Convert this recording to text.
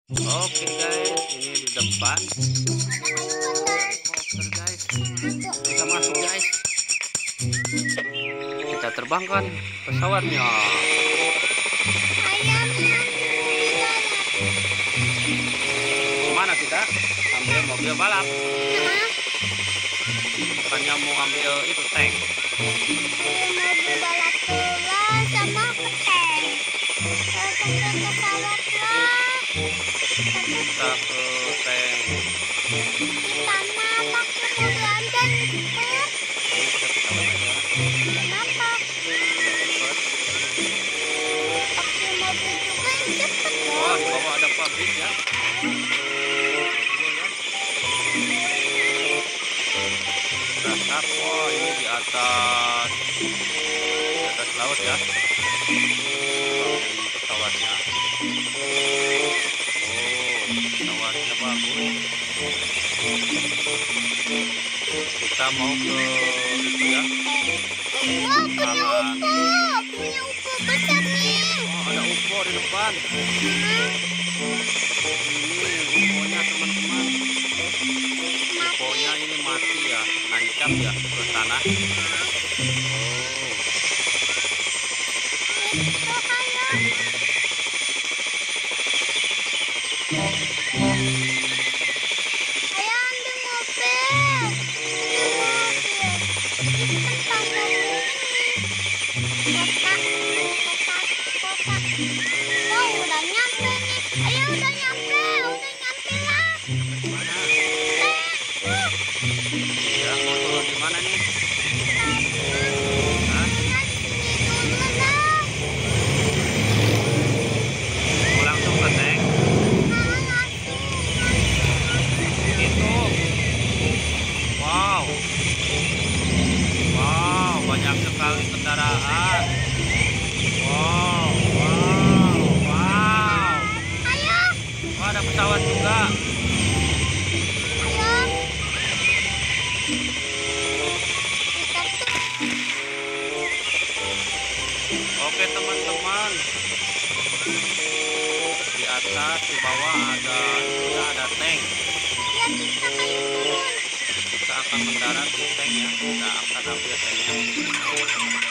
Oke guys, ini di depan helikopter guys. Kita masuk guys. Kita terbangkan pesawatnya. Mana kita? Ambil mobil balap. Bukannya mau ambil itu tank. Mobil balap pula sama tank. Pakai pesawat lah. Kita ke tank. Kita mah pakai mobil aja cepet. Ini pakai pesawat aja. Kenapa? Pakai mobil juga yang cepet Wah, dong. di bawah ada pabrik ya. Dasar, wah ini di atas laut ya. Bangun pesawatnya. Oh, pesawatnya bagus. Kita mau ke itu ya. Wah, punya UFO besar nih. Oh, ada UFO di depan. Ini UFO-nya teman-teman. UFO-nya ini mati ya, nancap ya ke tanah. Oh, Itu kayak ayo ambil mobil. Ini kan taman ini. Kota. Oh, udah nyampe nih. Ayo udah nyampe lah. mana? Tuh, Ya, mau turun di mana nih? Hah? tinggal di sini dulu dah. Mau langsung ke tank? Itu. Wow. Wow, banyak sekali kendaraan. Wow, wow, wow. Ayo. Wah, ada pesawat juga. Ayo. Kita tuh Oke teman-teman, di atas di bawah ada tank. ya kita kayak turun. Kita akan mendarat di tank ya. Kita akan ambil tanknya.